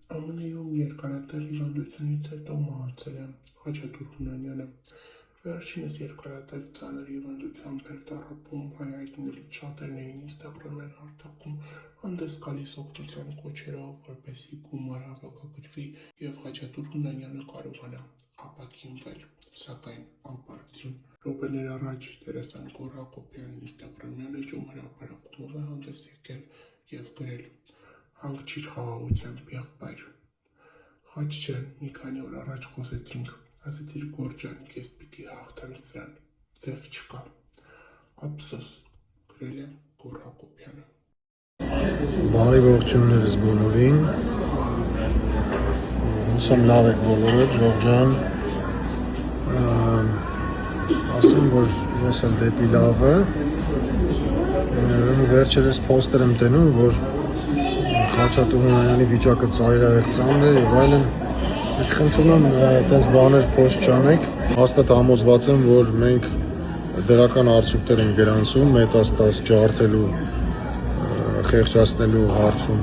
ԱՄՆ-ում երկարատև հիվանդությունից հետո մահացել է Խաչատուր Հունանյանը։ Վերջինս երկարատև ծանր հիվանդությամբ էր տառապում, հայ հայտնիներից շատերն էին ինստագրամյան հարթակում հանդես գալիս օգնության կոչերով, որպեսզի գումար հավաքագրվի և Խաչատուր Հունանյանը կարողանա ապաքինվել, սակայն ապարդյուն։ Րոպեներ առաջ դերասան Գոռ Հակոբյանն ինստագրամյան էջում հրապարակումով է հանդես եկել և գրել. «Հանգչիր խաղաղությամբ, եղբայր։ Խաչ ջան, մի քանի օր առաջ խոսեցինք, ասեցիր Գոռ ջան, ես պիտի հաղթեմ սրան, ձև չկա։ Ափսոս», գրել է Գոռ Հակոբյանը։ Բարի ողջույններս բոլորին։ Հուսամ լավ եք բոլորը, Ջող ջան։ Ասեմ, որ ես եմ դեպի լավը։ Վերջերս պոստեր եմ տենում, որ Խաչատուր Հունանյանի վիճակը ծայրահեղ ծանր է եւ այլն։ Ես խնդրում եմ այդպես բաներ post չանեք։ Հաստատ համոզված եմ, որ մենք դրական արդյունքներ ենք գրանցում մետաստազ ջարդելու, խեղճացնելու հարցում։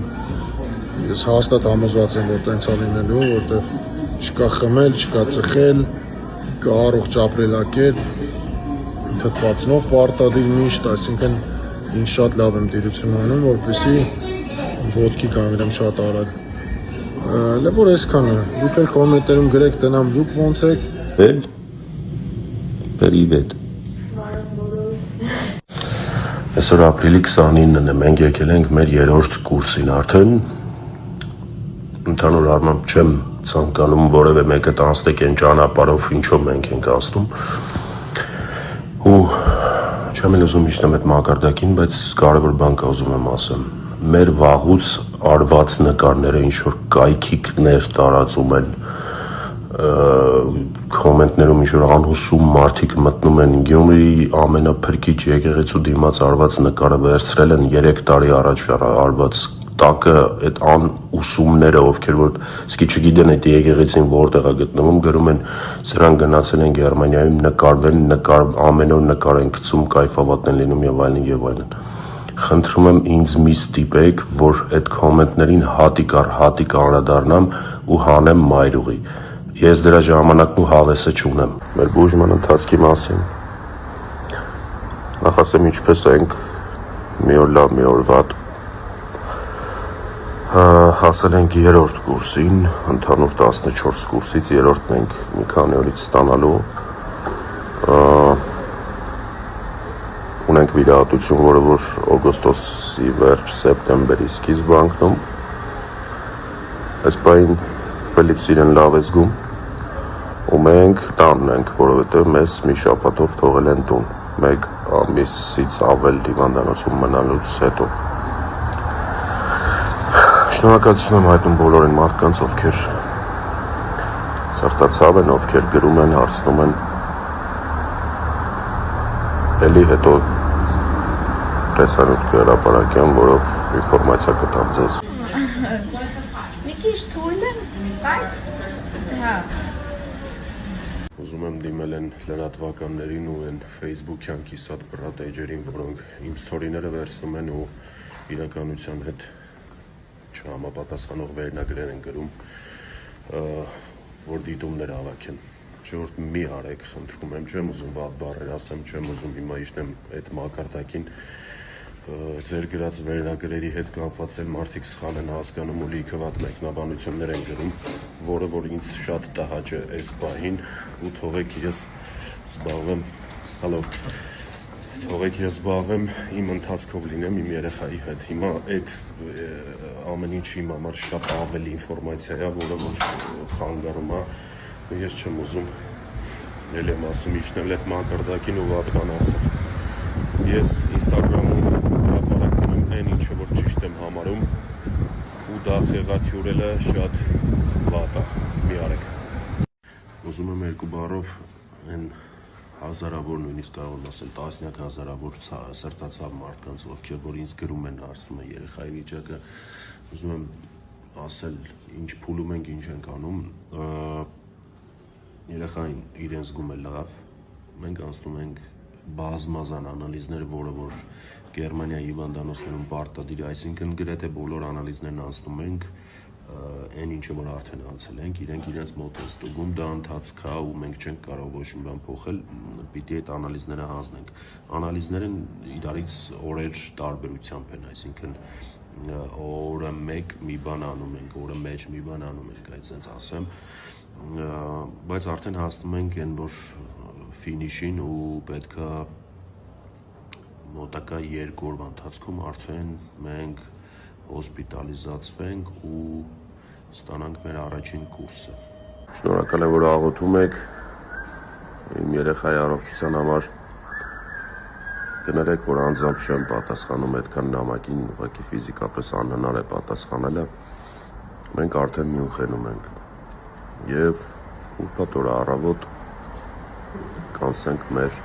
Ես հաստատ համոզված եմ, որ տենց է լինելու, որտեղ չկա խմել, չկա ծխել, կա առողջ ապրելակերպ, թթվածնով պարտադիր միշտ, այսինքն ինձ շատ լավ եմ տիրություն անում, որպեսզի ոտքի կանգնեմ շատ արագ։ Լեբոր այսքանը, դուք էլ կոմենտներում գրեք, տնամ դուք ոնց եք։ Привет։ Այսօր ապրիլի 29-ն է, մենք եկել ենք մեր երրորդ կուրսին արդեն։ Ընդհանուր առմամբ չեմ ցանկանում որևէ մեկը տանցնեք այն ճանապարհով, ինչով մենք ենք անցնում։ Ու չեմ էլ ուզում իջնեմ այդ մակարդակին, բայց կարևոր բան կա ուզում եմ ասեմ։ Մեր վաղուց արված նկարները ինչ-որ կայքիկներ տարածում են, կոմենտներում ինչ-որ անհուսում մարդիկ մտնում են Գյումրիի ամենափրկիչ եկեղեցու դիմաց արված նկարը վերցրել են 3 տարի առաջ արված տակը այդ անուսումները, ովքեր որ իսկի չգիտեն այդ եկեղեցին որտեղ է գտնվում, գրում են սրանք գնացել են Գերմանիայում նկարվել, ամեն օր նկար են գցում, կայֆավատ են լինում եւ այլն եւ այլն։ Խնդրում եմ ինձ մի ստիպեք, որ այդ կոմենտներին հատիկ առ հատիկ անդրադառնամ ու հանեմ մայրուղի։ Ես դրա ժամանակն ու հավեսը չունեմ։ Մեր բուժման ընթացքի մասին նախ ասեմ ինչպես ենք մի օր լավ, մի օր վատ։ Հասել ենք երրորդ կուրսին, ընդհանուր 14 կուրսից երրորդն ենք մի քանի օրից ստանալու։ Ունենք վիրահատություն, որը որ օգոստոսի վերջ, սեպտեմբերի սկիզբ անկնում։ Այս պահին Ֆելիքս իրեն լավ է զգում, ու մենք տանն ենք, որովհետև մեզ մի շաբաթով թողել են տուն, 1 ամիսից ավել հիվանդանոցում մնալուց հետո։ Շնորհակալություն եմ հայտնում բոլոր այն մարդկանց, ովքեր սրտացավ են, ովքեր գրում են, հարցնում են։ Էլի հետո տեսանյութ կհրապարակեմ, որով ինֆորմացիա կտամ ձեզ։ Մի քիչ թույլ եմ, բայց հա։ Ուզում եմ դիմել են լրատվականներին ու են Facebook-յան կիսատ բռատ էջերին, որոնք իմ սթորիները վերցնում են ու իրականության հետ չհամապատասխանող վերնագրեր են գրում, որ դիտումներ հավաքեն։ Ժողովուրդ մի արեք, խնդրում եմ, չեմ ուզում վատ բառեր ասեմ, չեմ ուզում հիմա իջնեմ այդ մակարդակին, ձեր գրած վերնագրերի հետ կապված էլ մարդիկ սխալ են հասկանում ու լիքը վատ մեկնաբանություններ են գրում, որը որ ինձ շատ տհաճ է այս պահին, ու թողեք ես զբաղվեմ իմ ընթացքով լինեմ իմ երեխայի հետ։ Հիմա այդ ամեն ինչ իմ համար շատ ավելի ինֆորմացիա է, որը որ խանգարում է, ես չեմ ուզում էլ եմ ասում իջնել այդ մակարդակին ու վատ բան ասել։ Ես ինստագրամում հրապարակում եմ այն ինչը որ ճիշտ եմ համարում ու դա խեղաթյուրելը շատ վատ է, մի արեք։ Ուզում եմ երկու բառով այն հազարավոր, նույնիսկ կարող եմ ասել տասնյակ հազարավոր սրտացավ մարդկանց, ովքեր որ ինձ գրում են, հարցնում են երեխայի վիճակը, ուզում եմ ասել ինչ փուլում ենք, ինչ ենք անում։ Երեխային իրեն զգում է լավ, մենք անցնում ենք բազմազան անալիզներ, որը որ Գերմանիայի հիվանդանոցներում պարտադիր է, այսինքն գրեթե բոլոր անալիզներն անցնում ենք, այն ինչը որ արդեն անցել ենք, իրենք իրենց մոտ են ստուգում, դա ընթացք է ու մենք չենք կարող ոչ մի բան փոխել, պիտի այդ անալիզները հանձնենք։ Անալիզները իրարից օրեր տարբերությամբ են, այսինքն օրը մեկ մի բան անում ենք, օրը մեջ մի բան անում ենք, այսպես ասեմ, բայց արդեն հասնում ենք այն որ ֆինիշին ու պետքա մոտակա 2 օրվա ընթացքում արդեն մենք հոսպիտալիզացվենք ու ստանանք մեր առաջին կուրսը։ Շնորհակալ եմ, որ աղոթում եք իմ երեխայի առողջության համար։ Կներեք, որ անձամբ չեմ պատասխանում այդքան նամակին, ուղղակի ֆիզիկապես անհնար է պատասխանելը։ Մենք արդեն Մյունխենում ենք եւ ուրբաթ օրը առավոտ կանցնենք մեր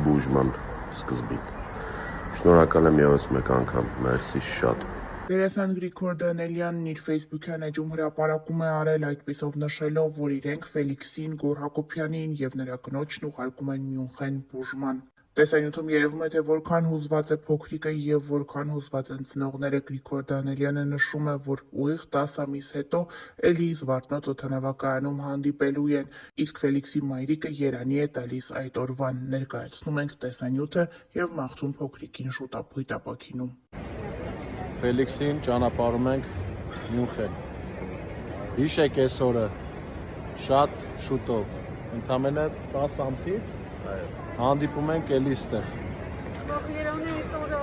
բուժման սկզբին։ Շնորհակալ եմ ևս մեկ անգամ, մերսի շատ։ Դերասան Գրիգոր Դանելյանն իր Facebook-յան էջում հրապարակում է արել այդպիսով նշելով, որ իրենք Ֆելիքսին, Գոռ Հակոբյանին եւ նրա կնոջն ուղարկում են Մյունխեն բուժման։ Տեսանյութում երևում է, թե որքան հուզված է փոքրիկը եւ որքան հուզված են ծնողները։ Գրիգոր Դանելյանը նշում է, որ ուղիղ 10 ամիս հետո էլի Զվարթնոց օդանավակայանում հանդիպելու են, իսկ Ֆելիքսի մայրիկը երանի է տալիս այդ օրվան։ Ներկայացնում ենք տեսանյութը եւ մաղթում փոքրիկին շուտապույտ ապաքինում։ Ֆելիքսին ճանապարհում ենք Մյունխեն։ Հիշեք այս օրը շատ շուտով, ընդամենը 10 ամսից հանդիպում ենք էլի ստեղ։ Երանի այդ օրը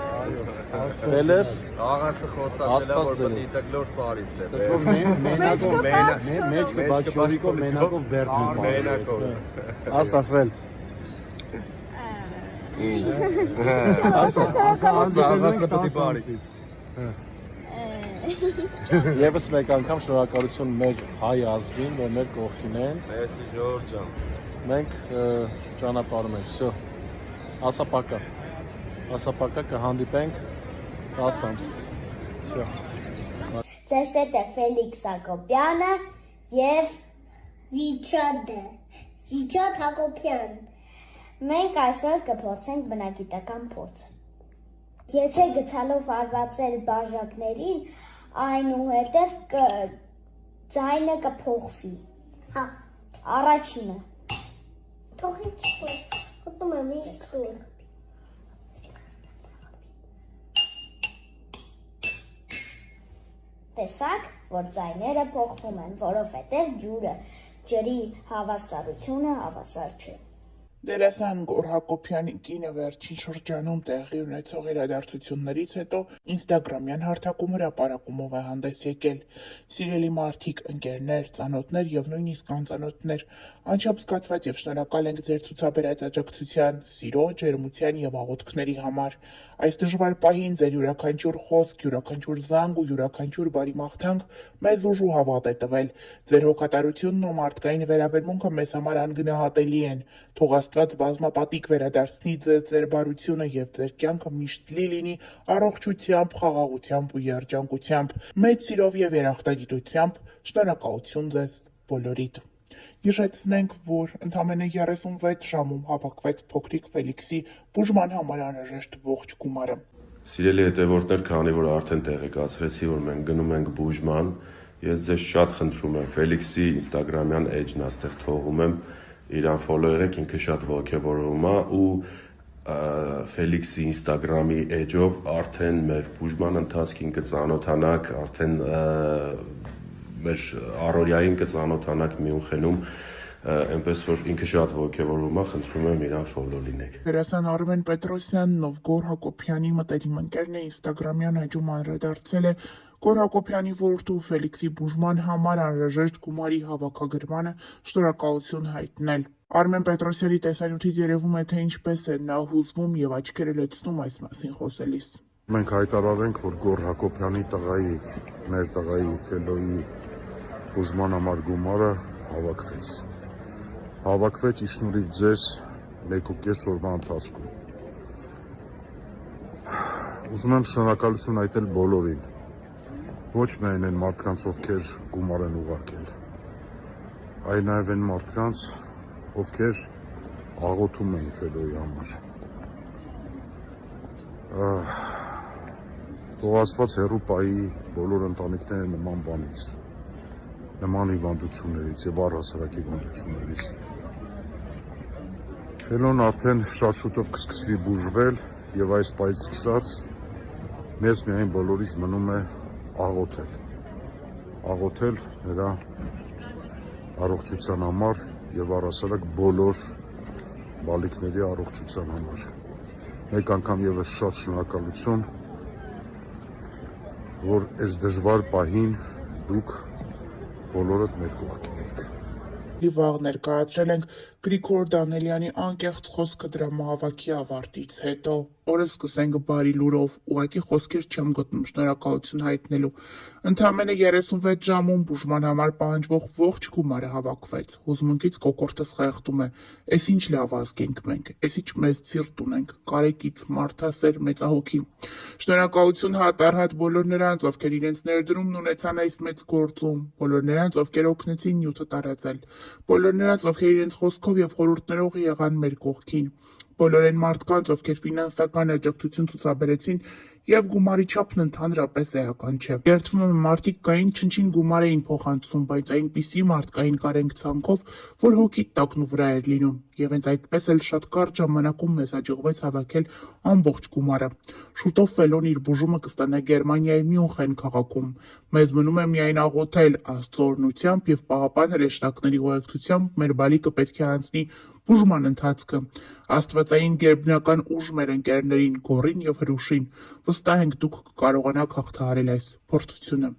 Դելես Աղասը խոստացել է, որ պետք է տկլոր Փարիզ է։ մեջքը բաչորիկով մենակով բերդին։ Մենակով։ Աստղվել։ Աղասը պետք է Փարիզ։ Եվս մեկ անգամ շնորհակալություն մեր հայ ազգին, որ մեր կողքին են։ Մերսի Ժորժ ջան։ Մենք ճանապարհում ենք, всё։ Ասապակա կհանդիպենք 10 ամսից։ Всё։ Ձեզ հետ է Ֆելիքս Հակոբյանը եւ Վիչոտ Հակոբյան։ Մենք այսօր կփորձենք բնագիտական փորձ։ Եթե գցալով հարվածել բաժակներին, այնուհետև ձայնը կփոխվի։ Հա։ Առաջինը։ Թողիչ փոս։ Ուտում եմ իշխու։ Տեսակ, որ ձայները փոխվում են, որովհետև ջրի հավասարությունը հավասար չէ։ Դերասան Գոռ Հակոբյանի կինը վերջին շրջանում տեղի ունեցող իրադարձություններից հետո Instagram-յան հարթակում հրապարակումով է հանդես եկել։ Սիրելի մարդիկ, ընկերներ, ծանոթներ եւ նույնիսկ անծանոթներ, անչափ զգացված եւ շնորհակալ ենք ձեր ցուցաբերած աջակցության, սիրո, ջերմության եւ աղոթքների համար։ Այս դժվար պահին ձեր յուրաքանչյուր խոսք, յուրաքանչյուր զանգ ու յուրաքանչյուր բարի մաղթանք մեզ ուժ ու հավատ է տվել։ Ձեր հոգատարությունն ու մարդկային վերաբերմունքը մեզ համար անգնահատելի են։ Թող Աստված բազմապատիկ վերադարձնի ձեզ ձեր բարությունը եւ ձեր կյանքը միշտ լի լինի առողջությամբ, խաղաղությամբ ու երջանկությամբ։ Մեծ սիրով եւ երախտագիտությամբ շնորհակալություն ձեզ բոլորիդ։ Հիշեցնենք, որ ընդամենը 36 ժամում հավաքվեց փոքրիկ Ֆելիքսի բուժման համար անհրաժեշտ ողջ գումարը։ Սիրելի հետևորդներ, քանի որ արդեն տեղեկացրեցի, որ մենք գնում ենք բուժման, ես ձեզ շատ խնդրում եմ Ֆելիքսի Instagram-յան էջն աստեղ թողում եմ, իրան ֆոլո եղեք, ինքը շատ ողջևորում է ու Ֆելիքսի Instagram-ի էջով արդեն մեր բուժման ընթացքին կծանոթանաք, արդեն մեր առօրյային կծանոթանաք Մյունխենում, այնպես որ ինքը շատ ողջևորում է, խնդրում եմ իրան ֆոլո լինեք։ Դերասան Արմեն Պետրոսյանն, ով Գոռ Հակոբյանի մտերիմ ընկերն է, Instagram-յան էջում անդրադարձել է Գոռ Հակոբյանի որդու Ֆելիքսի բուժման համար անհրաժեշտ գումարի հավաքագրմանը շնորհակալություն հայտնել։ Արմեն Պետրոսյանի տեսանյութից երևում է, թե ինչպես է նա հուզվում եւ աչքերը լցնում այս մասին խոսելիս։ Մենք հայտարարենք, որ Գոռ Հակոբյանի տղայի, մեր տղայի Ֆելոյի բուժման համար գումարը հավաքվեց ի շնորհիվ ձեզ 1.5 օրվա ընթացքում։ Ուզում եմ շնորհակալություն հայտնել բոլորին, ոչ միայն այն մարդկանց, ովքեր գումար են ուղարկել, այլ նաև այն մարդկանց, ովքեր աղոթում էին Ֆելոյի համար։ Թող Աստված հեռու պահի բոլոր ընտանիքները նման բանից, նման հիվանդություններից եւ առհասարակ հիվանդություններից։ Ֆելոն արդեն շատ շուտով կսկսվի բուժվել եւ այս պայից սկսած մեզ միայն բոլորիս մնում է աղոթել նրա առողջության համար եւ առհասարակ բոլոր բալիկների առողջության համար։ Մեկ անգամ եւս շատ շնորհակալություն, որ այս դժվար պահին դուք բոլորդ մեր կողքին եք։ Վաղ ներկայացրել ենք Գրիգոր Դանելյանի անկեղծ խոսքը դրամահավաքի ավարտից հետո։ Օրը սկսենք բարի լուրով, ուղղակի խոսքեր չեմ գտնում շնորհակալություն հայտնելու։ Ընդամենը 36 ժամում բուժման համար պահանջվող ողջ գումարը հավաքվեց։ Հուզմունքից կոկորդս խեղդում է։ Էս ինչ լավ ազգ ենք մենք, էս ինչ մեծ սիրտ ունենք, կարեկից, մարդասեր, մեծահոգի։ Շնորհակալություն հատառհատ բոլոր նրանց, ովքեր իրենց ներդրումն ունեցան այս մեծ գործում, բոլոր նրանց, ովքեր օգնեցին նյութը տարածել, բոլոր նրանց, ովքեր իրենց խոսքով եւ խորհուրդներով եղան մեր կողքին, բոլոր այն մարդկանց, ովքեր ֆինանսական աջակցություն ցուցաբերեցին եւ գումարի չափն ընդհանրապես էական չէ։ Երդվում եմ մարդիկ կային չնչին գումար էին փոխանցում, բայց այնպիսի մարդկային կարենք ցանքով, որ հոգի տակն ու վրա էր լինում, եւ հենց այդպես էլ շատ կարճ ժամանակում մեզ հաջողվեց հավաքել ամբողջ գումարը։ Շուտով Ֆելոն իր բուժումը կստանա Գերմանիայի Մյունխեն քաղաքում։ Մեզ մնում է միայն աղոթել Աստծո օրհնությամբ եւ Պահապան հրեշտակների ուղեկցությամբ մեր բալիկը պետք է անցնի բուժման ընթացքը։ Աստվածային գերբնական ուժ մեր ընկերներին Գորին եւ Հրուշին։ Վստահ ենք դուք կկարողանաք հաղթահարել այս փորձությունը։